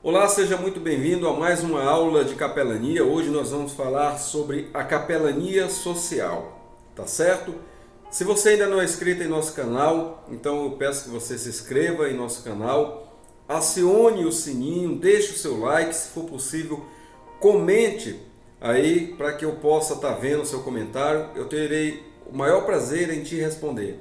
Olá, seja muito bem-vindo a mais uma aula de capelania. Hoje nós vamos falar sobre a capelania social, tá certo? Se você ainda não é inscrito em nosso canal, então eu peço que você se inscreva em nosso canal, acione o sininho, deixe o seu like, se for possível, comente aí para que eu possa estar vendo o seu comentário. Eu terei o maior prazer em te responder.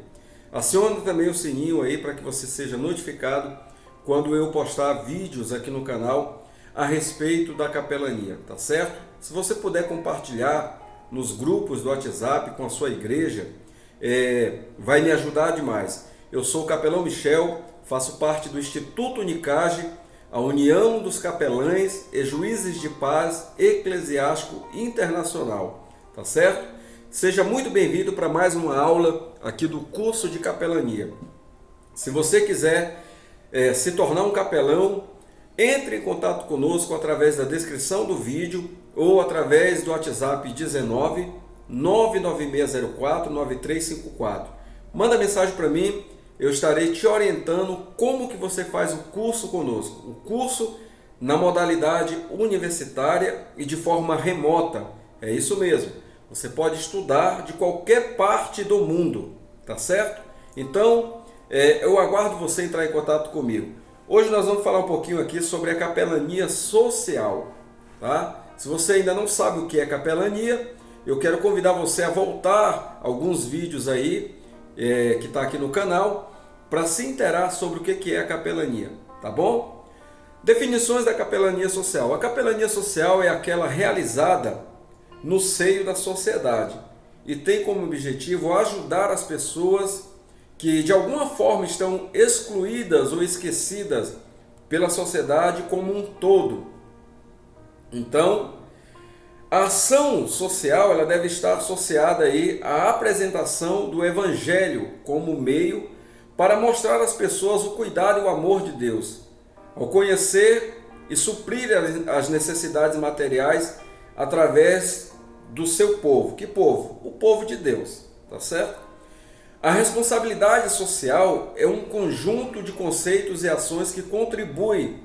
Acione também o sininho aí para que você seja notificado quando eu postar vídeos aqui no canal a respeito da capelania, tá certo? Se você puder compartilhar nos grupos do WhatsApp com a sua igreja, vai me ajudar demais. Eu sou o capelão Michel, faço parte do Instituto Unicage, a União dos Capelães e Juízes de Paz Eclesiástico Internacional, tá certo? Seja muito bem-vindo para mais uma aula aqui do curso de capelania. Se você quiser se tornar um capelão, entre em contato conosco através da descrição do vídeo ou através do WhatsApp 19 99604 9354. Manda mensagem para mim, eu estarei te orientando como que você faz o curso conosco. O curso na modalidade universitária e de forma remota. É isso mesmo. Você pode estudar de qualquer parte do mundo, tá certo? Então, eu aguardo você entrar em contato comigo. Hoje nós vamos falar um pouquinho aqui sobre a capelania social, tá? Se você ainda não sabe o que é capelania, eu quero convidar você a voltar alguns vídeos aí, que está aqui no canal, para se inteirar sobre o que é a capelania, tá bom? Definições da capelania social. A capelania social é aquela realizada no seio da sociedade e tem como objetivo ajudar as pessoas que de alguma forma estão excluídas ou esquecidas pela sociedade como um todo. Então, a ação social ela deve estar associada aí à apresentação do Evangelho como meio para mostrar às pessoas o cuidado e o amor de Deus, ao conhecer e suprir as necessidades materiais através do seu povo. Que povo? O povo de Deus, tá certo? A responsabilidade social é um conjunto de conceitos e ações que contribuem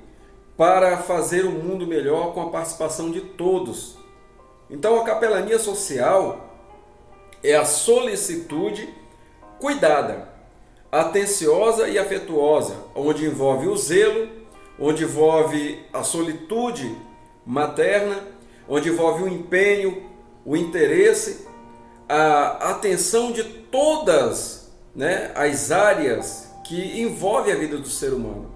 para fazer o mundo melhor com a participação de todos. Então, a capelania social é a solicitude cuidada, atenciosa e afetuosa, onde envolve o zelo, onde envolve a solitude materna, onde envolve o empenho, o interesse, a atenção de todas, as áreas que envolvem a vida do ser humano.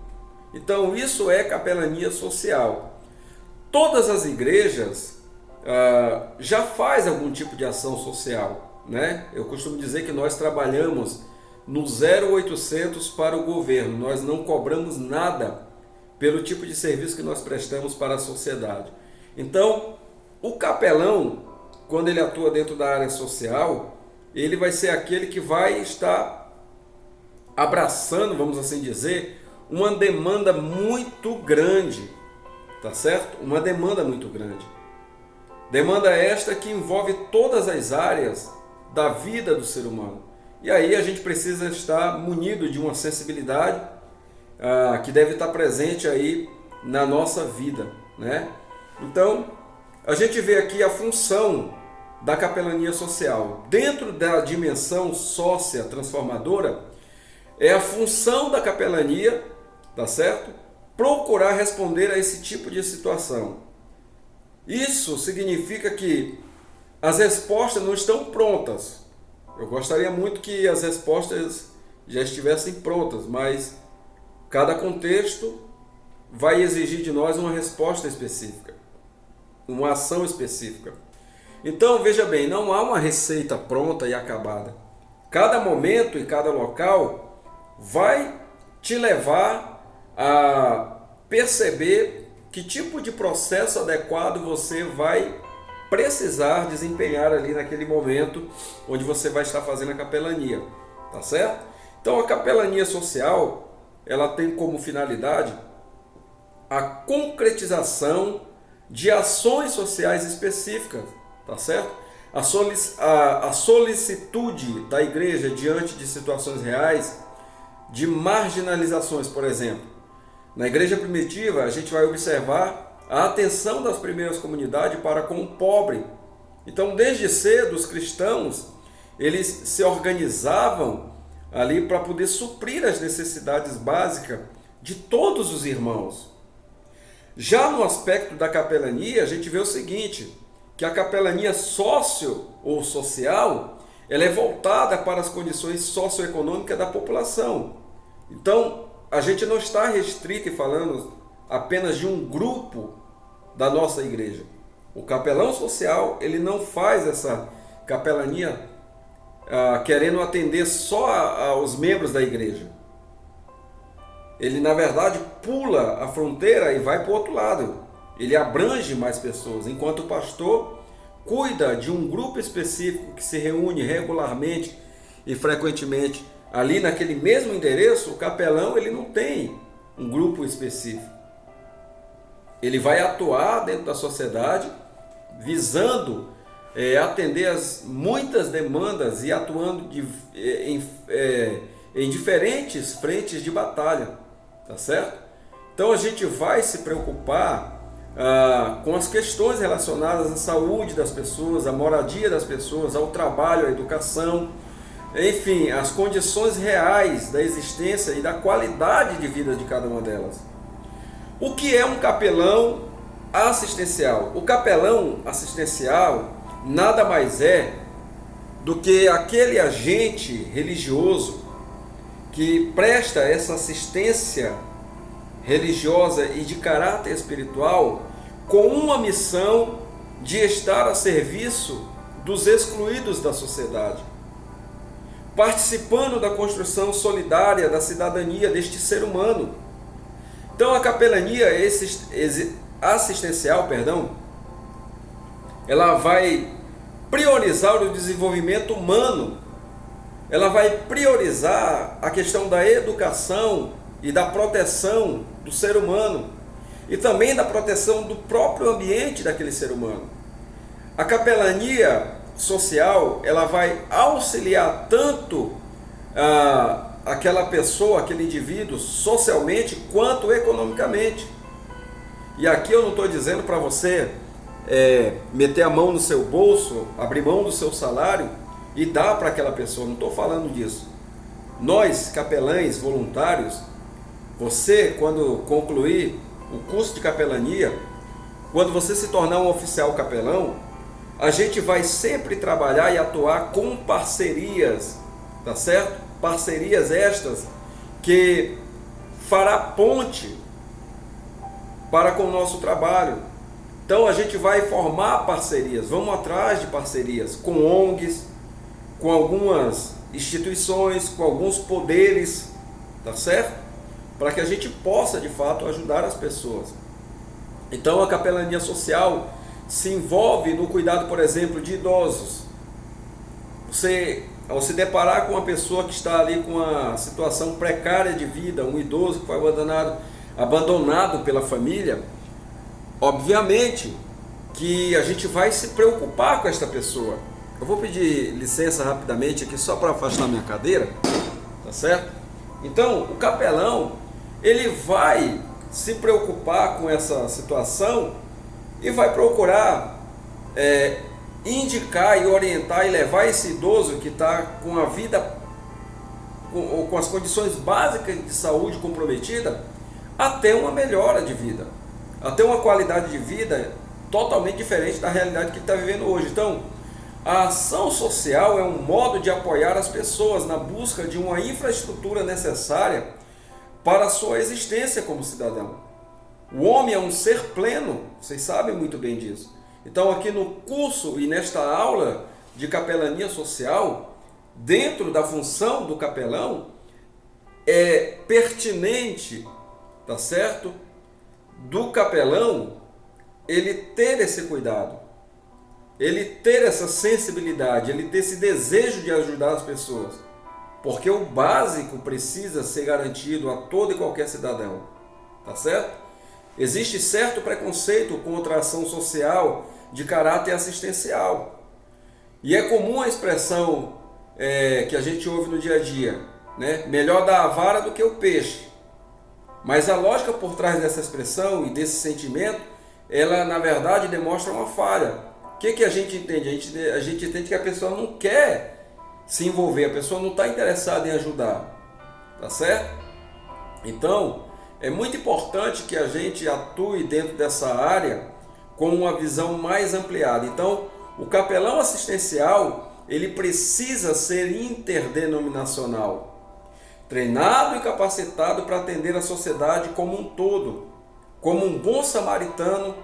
Então isso é capelania social. Todas as igrejas já faz algum tipo de ação social, Eu costumo dizer que nós trabalhamos no 0800 para o governo, nós não cobramos nada pelo tipo de serviço que nós prestamos para a sociedade. Então, o capelão, quando ele atua dentro da área social, ele vai ser aquele que vai estar abraçando, vamos assim dizer, uma demanda muito grande, tá certo? Uma demanda muito grande. Demanda esta que envolve todas as áreas da vida do ser humano. E aí a gente precisa estar munido de uma sensibilidade que deve estar presente aí na nossa vida, Então, a gente vê aqui a função da capelania social. Dentro da dimensão sócia transformadora, é a função da capelania, tá certo? Procurar responder a esse tipo de situação. Isso significa que as respostas não estão prontas. Eu gostaria muito que as respostas já estivessem prontas, mas cada contexto vai exigir de nós uma resposta específica, uma ação específica. Então, veja bem, não há uma receita pronta e acabada. Cada momento e cada local vai te levar a perceber que tipo de processo adequado você vai precisar desempenhar ali naquele momento onde você vai estar fazendo a capelania, tá certo? Então, a capelania social, ela tem como finalidade a concretização de ações sociais específicas, tá certo? A solicitude da igreja diante de situações reais de marginalizações, por exemplo. Na igreja primitiva, a gente vai observar a atenção das primeiras comunidades para com o pobre. Então, desde cedo, os cristãos, eles se organizavam ali para poder suprir as necessidades básicas de todos os irmãos. Já no aspecto da capelania, a gente vê o seguinte, que a capelania sócio ou social, ela é voltada para as condições socioeconômicas da população. Então, a gente não está restrito e falando apenas de um grupo da nossa igreja. O capelão social, ele não faz essa capelania querendo atender só aos membros da igreja. Ele, na verdade, pula a fronteira e vai para o outro lado. Ele abrange mais pessoas, enquanto o pastor cuida de um grupo específico que se reúne regularmente e frequentemente ali naquele mesmo endereço. O capelão, ele não tem um grupo específico. Ele vai atuar dentro da sociedade visando atender as muitas demandas e atuando em diferentes frentes de batalha, tá certo? Então a gente vai se preocupar com as questões relacionadas à saúde das pessoas, à moradia das pessoas, ao trabalho, à educação, enfim, as condições reais da existência e da qualidade de vida de cada uma delas. O que é um capelão assistencial? O capelão assistencial nada mais é do que aquele agente religioso que presta essa assistência religiosa e de caráter espiritual com uma missão de estar a serviço dos excluídos da sociedade, participando da construção solidária da cidadania deste ser humano. Então a capelania assistencial, ela vai priorizar o desenvolvimento humano, ela vai priorizar a questão da educação e da proteção do ser humano e também da proteção do próprio ambiente daquele ser humano. A capelania social, ela vai auxiliar tanto aquela pessoa, aquele indivíduo, socialmente quanto economicamente. E aqui eu não estou dizendo para você meter a mão no seu bolso, abrir mão do seu salário e dar para aquela pessoa, não estou falando disso. Nós, capelães voluntários, você, quando concluir o curso de capelania, quando você se tornar um oficial capelão, a gente vai sempre trabalhar e atuar com parcerias, tá certo? Parcerias estas que fará ponte para com o nosso trabalho. Então a gente vai formar parcerias, vamos atrás de parcerias com ONGs, com algumas instituições, com alguns poderes, tá certo? Para que a gente possa de fato ajudar as pessoas. Então a capelania social se envolve no cuidado, por exemplo, de idosos. Você, ao se deparar com uma pessoa que está ali com uma situação precária de vida, um idoso que foi abandonado pela família, obviamente que a gente vai se preocupar com esta pessoa. Eu vou pedir licença rapidamente aqui só para afastar minha cadeira, tá certo? Então, o capelão, ele vai se preocupar com essa situação e vai procurar indicar e orientar e levar esse idoso que está com a vida, com as condições básicas de saúde comprometida, até uma melhora de vida, até uma qualidade de vida totalmente diferente da realidade que ele está vivendo hoje. Então, a ação social é um modo de apoiar as pessoas na busca de uma infraestrutura necessária para a sua existência como cidadão. O homem é um ser pleno, vocês sabem muito bem disso. Então aqui no curso e nesta aula de capelania social, dentro da função do capelão, é pertinente, tá certo? Do capelão, ele ter esse cuidado, ele ter essa sensibilidade, ele ter esse desejo de ajudar as pessoas. Porque o básico precisa ser garantido a todo e qualquer cidadão, tá certo? Existe certo preconceito contra a ação social de caráter assistencial. E é comum a expressão que a gente ouve no dia a dia, né? Melhor dar a vara do que o peixe. Mas a lógica por trás dessa expressão e desse sentimento, ela na verdade demonstra uma falha. O que a gente entende? A gente entende que a pessoa não quer se envolver, a pessoa não está interessada em ajudar, tá certo? Então, é muito importante que a gente atue dentro dessa área com uma visão mais ampliada. Então, o capelão assistencial, ele precisa ser interdenominacional, treinado e capacitado para atender a sociedade como um todo, como um bom samaritano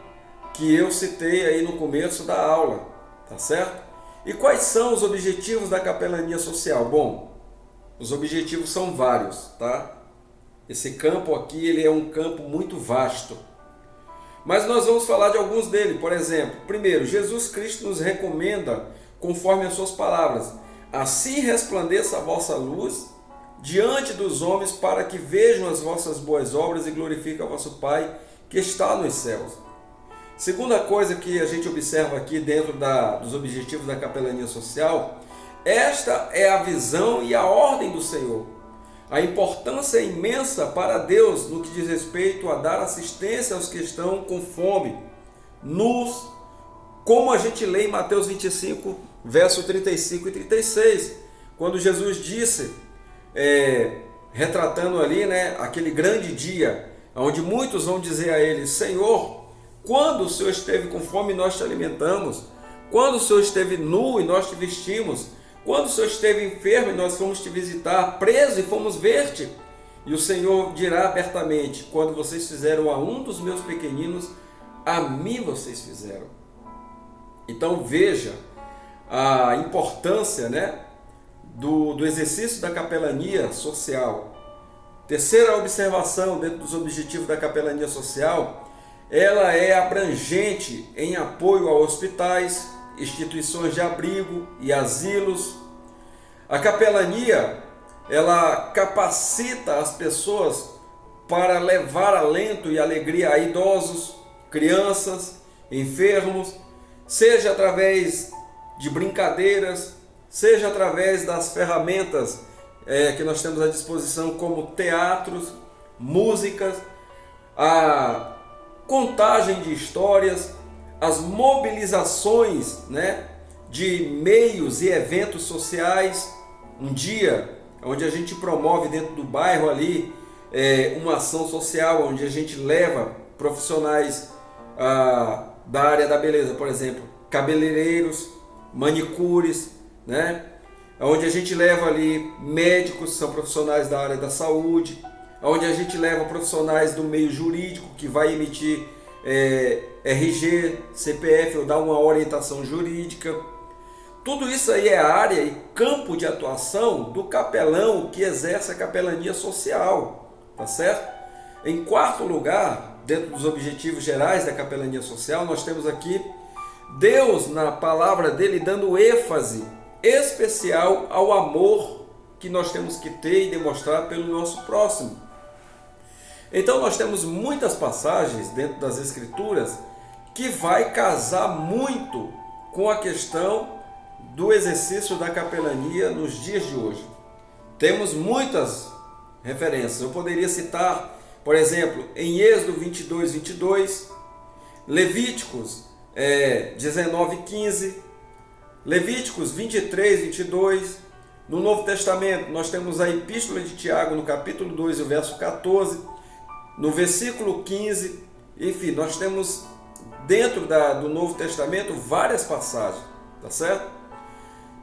que eu citei aí no começo da aula, tá certo? E quais são os objetivos da capelania social? Bom, os objetivos são vários, tá? Esse campo aqui, ele é um campo muito vasto. Mas nós vamos falar de alguns deles. Por exemplo, primeiro, Jesus Cristo nos recomenda, conforme as suas palavras, assim resplandeça a vossa luz diante dos homens, para que vejam as vossas boas obras e glorifiquem o vosso Pai que está nos céus. Segunda coisa que a gente observa aqui dentro dos objetivos da capelania social, esta é a visão e a ordem do Senhor. A importância é imensa para Deus no que diz respeito a dar assistência aos que estão com fome, nus, como a gente lê em Mateus 25, verso 35 e 36, quando Jesus disse, retratando ali, né, aquele grande dia, onde muitos vão dizer a ele: Senhor, quando o Senhor esteve com fome, nós te alimentamos. Quando o Senhor esteve nu e nós te vestimos. Quando o Senhor esteve enfermo e nós fomos te visitar, preso e fomos ver-te. E o Senhor dirá abertamente: quando vocês fizeram a um dos meus pequeninos, a mim vocês fizeram. Então veja a importância, né, do exercício da capelania social. Terceira observação dentro dos objetivos da capelania social, ela é abrangente em apoio a hospitais, instituições de abrigo e asilos. A capelania, ela capacita as pessoas para levar alento e alegria a idosos, crianças, enfermos, seja através de brincadeiras, seja através das ferramentas que nós temos à disposição, como teatros, músicas, a contagem de histórias, as mobilizações, né, de meios e eventos sociais. Um dia onde a gente promove dentro do bairro ali uma ação social, onde a gente leva profissionais da área da beleza, por exemplo, cabeleireiros, manicures, né, onde a gente leva ali médicos, são profissionais da área da saúde, onde a gente leva profissionais do meio jurídico, que vai emitir RG, CPF, ou dar uma orientação jurídica. Tudo isso aí é a área e campo de atuação do capelão que exerce a capelania social, tá certo? Em quarto lugar, dentro dos objetivos gerais da capelania social, nós temos aqui Deus, na palavra dele, dando ênfase especial ao amor que nós temos que ter e demonstrar pelo nosso próximo. Então nós temos muitas passagens dentro das Escrituras que vai casar muito com a questão do exercício da capelania nos dias de hoje. Temos muitas referências. Eu poderia citar, por exemplo, em Êxodo 22, 22, Levíticos 19, 15, Levíticos 23, 22. No Novo Testamento nós temos a Epístola de Tiago no capítulo 2, o verso 14, no versículo 15. Enfim, nós temos dentro do Novo Testamento várias passagens, tá certo?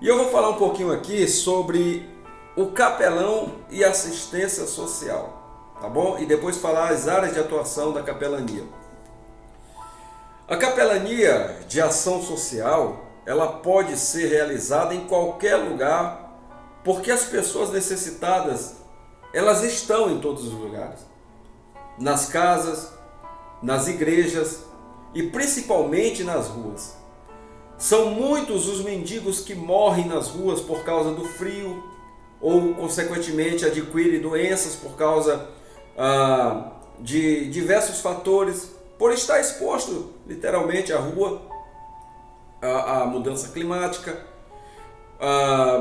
E eu vou falar um pouquinho aqui sobre o capelão e assistência social, tá bom? E depois falar as áreas de atuação da capelania. A capelania de ação social, ela pode ser realizada em qualquer lugar, porque as pessoas necessitadas, elas estão em todos os lugares. Nas casas, nas igrejas e principalmente nas ruas. São muitos os mendigos que morrem nas ruas por causa do frio ou, consequentemente, adquirem doenças por causa de diversos fatores, por estar exposto, literalmente, à rua, à mudança climática.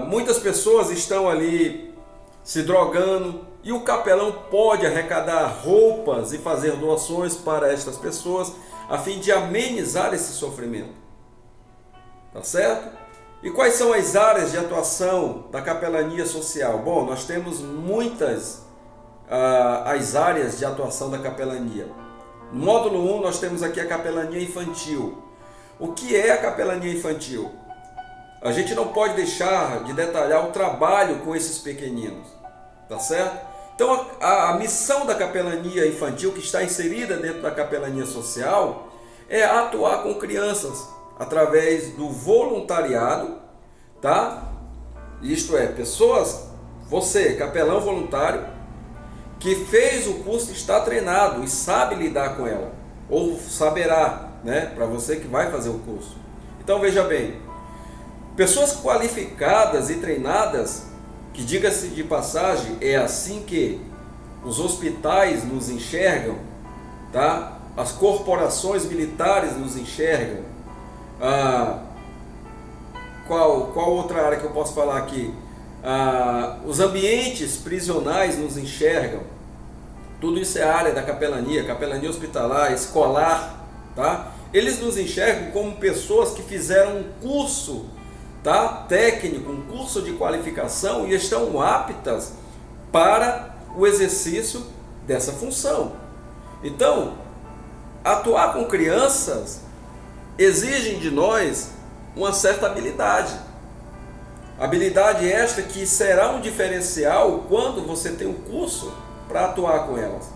Muitas pessoas estão ali se drogando, E o capelão pode arrecadar roupas e fazer doações para estas pessoas a fim de amenizar esse sofrimento. Tá certo? E quais são as áreas de atuação da capelania social? Bom, nós temos muitas as áreas de atuação da capelania. No módulo 1 nós temos aqui a capelania infantil. O que é a capelania infantil? A gente não pode deixar de detalhar o trabalho com esses pequeninos, tá certo? Então a missão da capelania infantil, que está inserida dentro da capelania social, é atuar com crianças através do voluntariado, tá? Isto é, pessoas, você, capelão voluntário, que fez o curso, está treinado e sabe lidar com ela, ou saberá, né? Para você que vai fazer o curso. Então veja bem, pessoas qualificadas e treinadas, que diga-se de passagem, é assim que os hospitais nos enxergam, tá? As corporações militares nos enxergam. Qual outra área que eu posso falar aqui? Os ambientes prisionais nos enxergam. Tudo isso é área da capelania hospitalar, escolar, tá? Eles nos enxergam como pessoas que fizeram um curso, tá? Técnico, um curso de qualificação e estão aptas para o exercício dessa função. Então, atuar com crianças exigem de nós uma certa habilidade. Habilidade esta que será um diferencial quando você tem um curso para atuar com elas.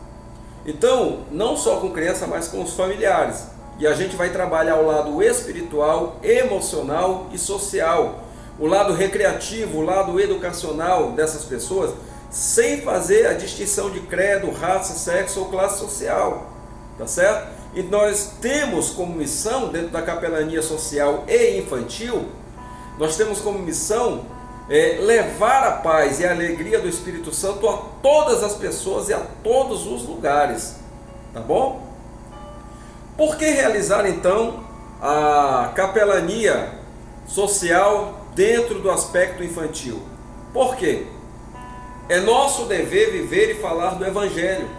Então, não só com criança, mas com os familiares. E a gente vai trabalhar o lado espiritual, emocional e social. O lado recreativo, o lado educacional dessas pessoas, sem fazer a distinção de credo, raça, sexo ou classe social. Tá certo? E nós temos como missão, dentro da capelania social e infantil, nós temos como missão levar a paz e a alegria do Espírito Santo a todas as pessoas e a todos os lugares. Tá bom? Por que realizar então a capelania social dentro do aspecto infantil? Por quê? É nosso dever viver e falar do Evangelho.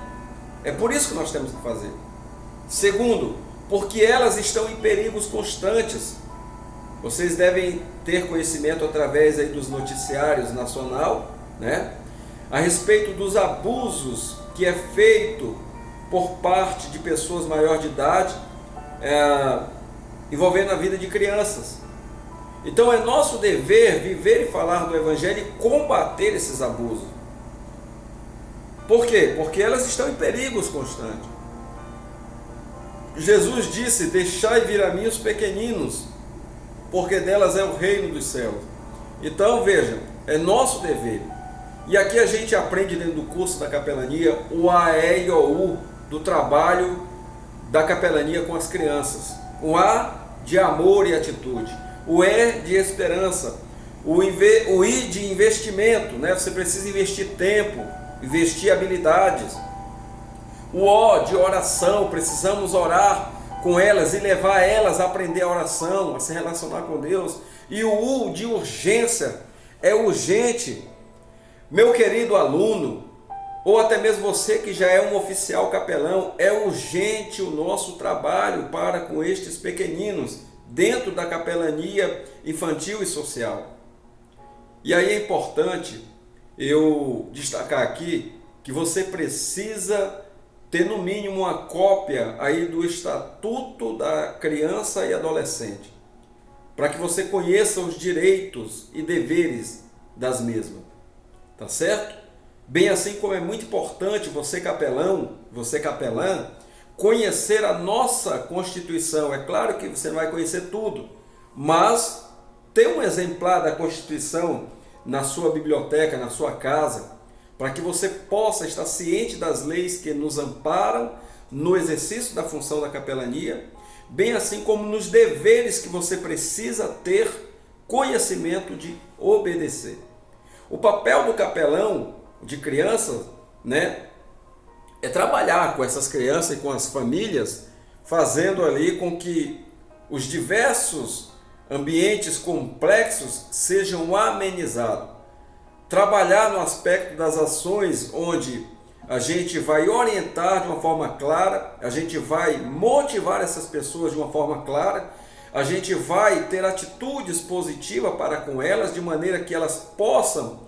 É por isso que nós temos que fazer. Segundo, porque elas estão em perigos constantes. Vocês devem ter conhecimento através aí dos noticiários nacional, né? A respeito dos abusos que é feito por parte de pessoas maiores de idade, envolvendo a vida de crianças. Então é nosso dever viver e falar do Evangelho e combater esses abusos. Por quê? Porque elas estão em perigos constantes. Jesus disse: deixai vir a mim os pequeninos, porque delas é o reino dos céus. Então vejam, é nosso dever. E aqui a gente aprende dentro do curso da capelania o A, E e o U do trabalho da capelania com as crianças. O A de amor e atitude, o E de esperança, o I de investimento, né? Você precisa investir tempo, investir habilidades. O O de oração, precisamos orar com elas e levar elas a aprender a oração, a se relacionar com Deus. E o U de urgência, é urgente. Meu querido aluno, ou até mesmo você que já é um oficial capelão, é urgente o nosso trabalho para com estes pequeninos, dentro da capelania infantil e social. E aí é importante eu destacar aqui que você precisa ter no mínimo uma cópia aí do Estatuto da Criança e Adolescente, para que você conheça os direitos e deveres das mesmas, tá certo? Bem assim como é muito importante você capelão, você capelã, conhecer a nossa Constituição. É claro que você não vai conhecer tudo, mas ter um exemplar da Constituição na sua biblioteca, na sua casa, para que você possa estar ciente das leis que nos amparam no exercício da função da capelania, bem assim como nos deveres que você precisa ter conhecimento de obedecer. O papel do capelão de crianças, né, é trabalhar com essas crianças e com as famílias, fazendo ali com que os diversos ambientes complexos sejam amenizados. trabalhar no aspecto das ações, onde a gente vai orientar de uma forma clara, a gente vai motivar essas pessoas de uma forma clara, a gente vai ter atitudes positivas para com elas, de maneira que elas possam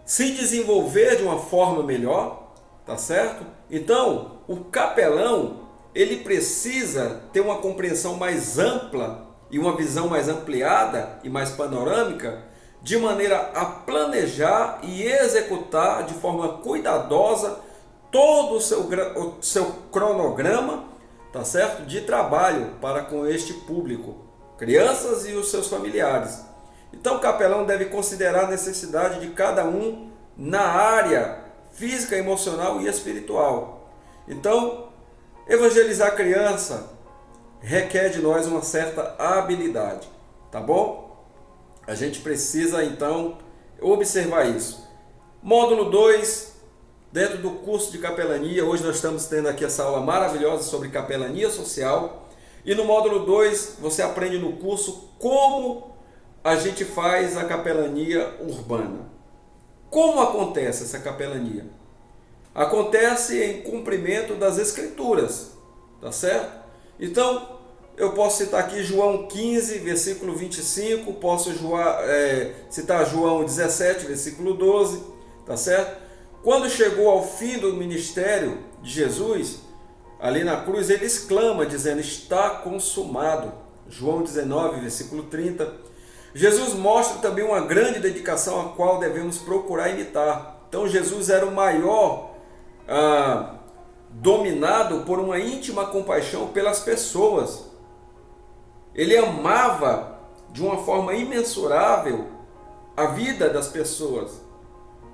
se desenvolver de uma forma melhor, tá certo? Então, o capelão, ele precisa ter uma compreensão mais ampla e uma visão mais ampliada e mais panorâmica, de maneira a planejar e executar de forma cuidadosa todo o seu cronograma, tá certo? De trabalho para com este público, crianças e os seus familiares. Então o capelão deve considerar a necessidade de cada um na área física, emocional e espiritual. Então, evangelizar a criança requer de nós uma certa habilidade, tá bom? A gente precisa então observar isso. Módulo 2, dentro do curso de capelania, hoje nós estamos tendo aqui essa aula maravilhosa sobre capelania social. E no módulo 2 você aprende no curso como a gente faz a capelania urbana. Como acontece essa capelania? Acontece em cumprimento das Escrituras, tá certo? Então, eu posso citar aqui João 15, versículo 25, posso citar João 17, versículo 12, tá certo? Quando chegou ao fim do ministério de Jesus, ali na cruz, ele exclama, dizendo, está consumado. João 19, versículo 30. Jesus mostra também uma grande dedicação a qual devemos procurar imitar. Então, Jesus era o maior dominado por uma íntima compaixão pelas pessoas. Ele amava de uma forma imensurável a vida das pessoas.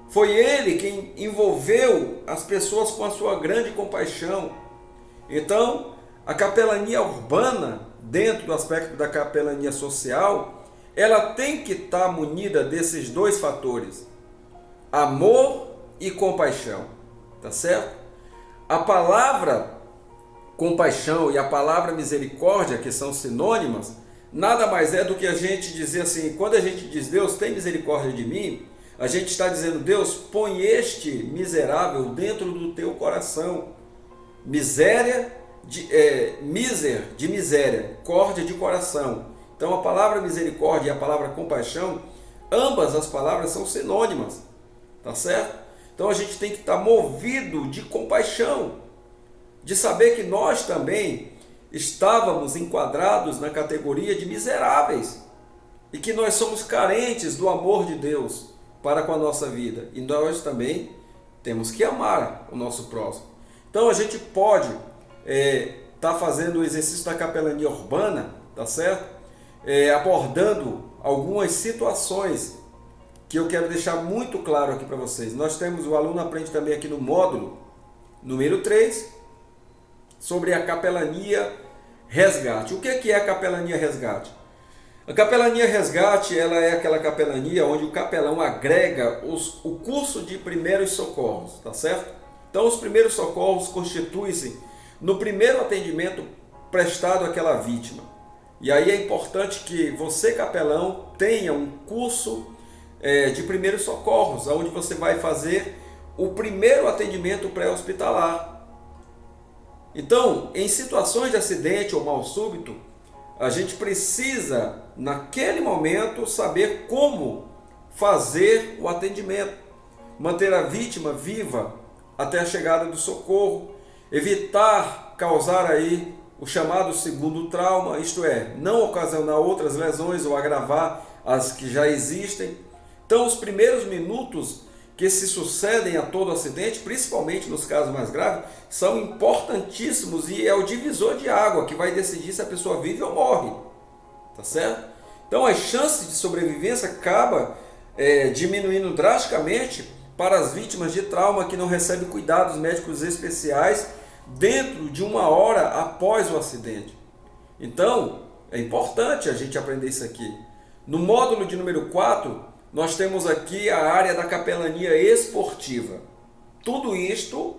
Foi ele quem envolveu as pessoas com a sua grande compaixão. Então, a capelania urbana, dentro do aspecto da capelania social, ela tem que estar munida desses dois fatores: amor e compaixão, tá certo? A palavra compaixão e a palavra misericórdia, que são sinônimas, nada mais é do que a gente dizer assim, quando a gente diz Deus tem misericórdia de mim, a gente está dizendo, Deus, põe este miserável dentro do teu coração. Miséria, de miséria, córdia de coração. Então a palavra misericórdia e a palavra compaixão, ambas as palavras são sinônimas, tá certo? Então a gente tem que estar movido de compaixão, de saber que nós também estávamos enquadrados na categoria de miseráveis e que nós somos carentes do amor de Deus para com a nossa vida. E nós também temos que amar o nosso próximo. Então a gente pode estar fazendo o exercício da capelania urbana, tá certo? Abordando algumas situações que eu quero deixar muito claro aqui para vocês. Nós temos, o aluno aprende também aqui no módulo número 3, sobre a capelania resgate. O que é a capelania resgate? A capelania resgate, ela é aquela capelania onde o capelão agrega o curso de primeiros socorros, tá certo? Então os primeiros socorros constituem-se no primeiro atendimento prestado àquela vítima. E aí é importante que você, capelão, tenha um curso de primeiros socorros, onde você vai fazer o primeiro atendimento pré-hospitalar. Então, em situações de acidente ou mal súbito, a gente precisa, naquele momento, saber como fazer o atendimento, manter a vítima viva até a chegada do socorro, evitar causar aí o chamado segundo trauma, isto é, não ocasionar outras lesões ou agravar as que já existem. Então, os primeiros minutos que se sucedem a todo acidente, principalmente nos casos mais graves, são importantíssimos e é o divisor de água que vai decidir se a pessoa vive ou morre, tá certo? Então as chances de sobrevivência acabam diminuindo drasticamente para as vítimas de trauma que não recebem cuidados médicos especiais dentro de 1 hora após o acidente. Então é importante a gente aprender isso aqui. No módulo de número 4, nós temos aqui a área da capelania esportiva. Tudo isto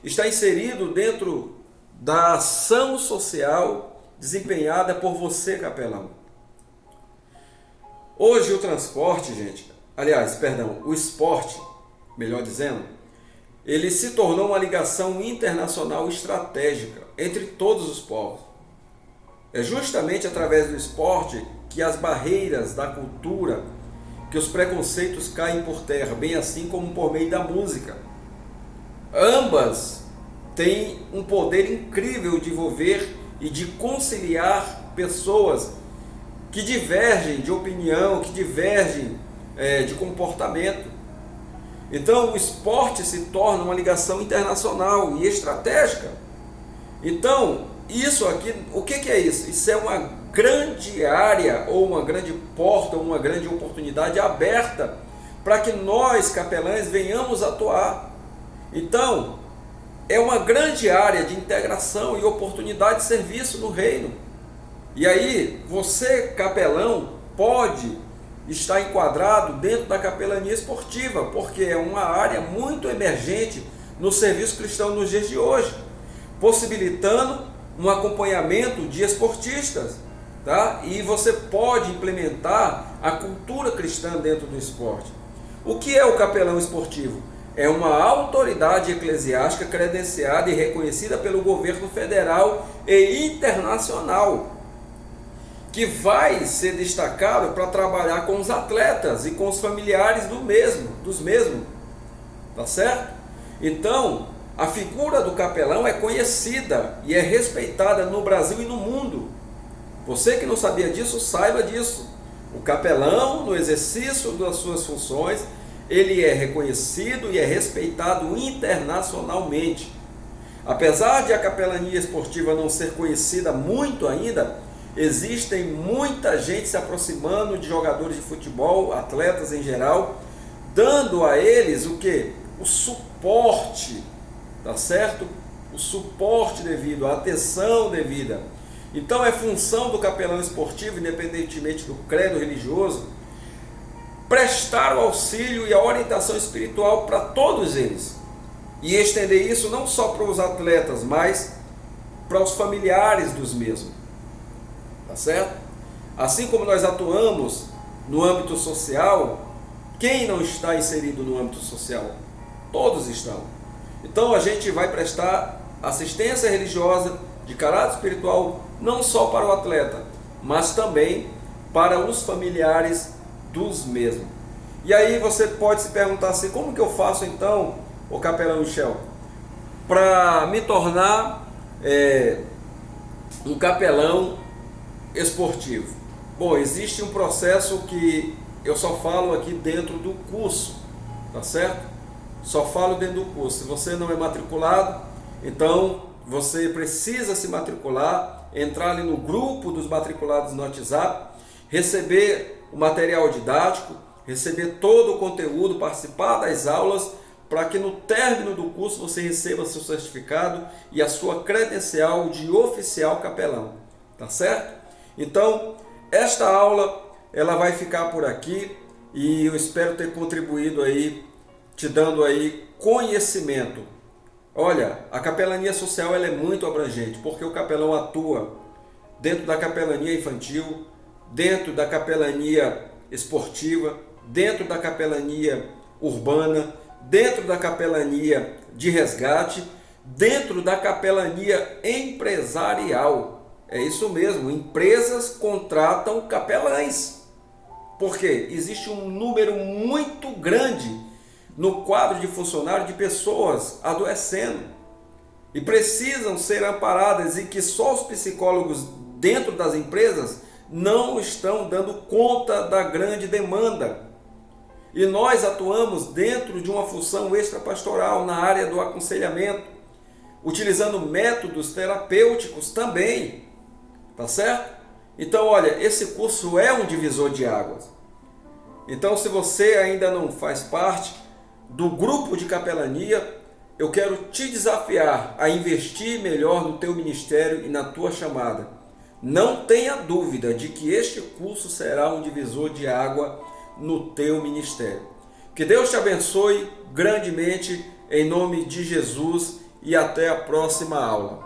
está inserido dentro da ação social desempenhada por você, capelão. Hoje o transporte, gente, o esporte, melhor dizendo, ele se tornou uma ligação internacional estratégica entre todos os povos. É justamente através do esporte que as barreiras da cultura, que os preconceitos caem por terra, bem assim como por meio da música. Ambas têm um poder incrível de envolver e de conciliar pessoas que divergem de opinião, que divergem de comportamento. Então o esporte se torna uma ligação internacional e estratégica. Então, isso aqui, o que é isso? Isso é uma grande área, ou uma grande porta, ou uma grande oportunidade aberta para que nós, capelães, venhamos atuar. Então, é uma grande área de integração e oportunidade de serviço no reino. E aí, você, capelão, pode estar enquadrado dentro da capelania esportiva, porque é uma área muito emergente no serviço cristão nos dias de hoje, possibilitando um acompanhamento de esportistas, tá? E você pode implementar a cultura cristã dentro do esporte. O que é o capelão esportivo? É uma autoridade eclesiástica credenciada e reconhecida pelo governo federal e internacional, que vai ser destacado para trabalhar com os atletas e com os familiares dos mesmos, tá certo? Então, a figura do capelão é conhecida e é respeitada no Brasil e no mundo. Você que não sabia disso, saiba disso. O capelão, no exercício das suas funções, ele é reconhecido e é respeitado internacionalmente. Apesar de a capelania esportiva não ser conhecida muito ainda, existem muita gente se aproximando de jogadores de futebol, atletas em geral, dando a eles o quê? O suporte, tá certo? O suporte devido, a atenção devida. Então é função do capelão esportivo, independentemente do credo religioso, prestar o auxílio e a orientação espiritual para todos eles. E estender isso não só para os atletas, mas para os familiares dos mesmos. Tá certo? Assim como nós atuamos no âmbito social, quem não está inserido no âmbito social? Todos estão. Então a gente vai prestar assistência religiosa de caráter espiritual não só para o atleta, mas também para os familiares dos mesmos. E aí você pode se perguntar assim, como que eu faço então, o capelão Michel, para me tornar um capelão esportivo? Bom, existe um processo que eu só falo aqui dentro do curso, tá certo? Só falo dentro do curso. Se você não é matriculado, então você precisa se matricular, entrar ali no grupo dos matriculados no WhatsApp, receber o material didático, receber todo o conteúdo, participar das aulas, para que no término do curso você receba seu certificado e a sua credencial de oficial capelão, tá certo? Então, esta aula ela vai ficar por aqui e eu espero ter contribuído aí, te dando aí conhecimento. Olha, a capelania social ela é muito abrangente, porque o capelão atua dentro da capelania infantil, dentro da capelania esportiva, dentro da capelania urbana, dentro da capelania de resgate, dentro da capelania empresarial. É isso mesmo, empresas contratam capelães, porque existe um número muito grande no quadro de funcionário de pessoas adoecendo e precisam ser amparadas, e que só os psicólogos dentro das empresas não estão dando conta da grande demanda. E nós atuamos dentro de uma função extrapastoral na área do aconselhamento, utilizando métodos terapêuticos também, tá certo? Então, olha, esse curso é um divisor de águas. Então, se você ainda não faz parte do grupo de capelania, eu quero te desafiar a investir melhor no teu ministério e na tua chamada. Não tenha dúvida de que este curso será um divisor de água no teu ministério. Que Deus te abençoe grandemente em nome de Jesus e até a próxima aula.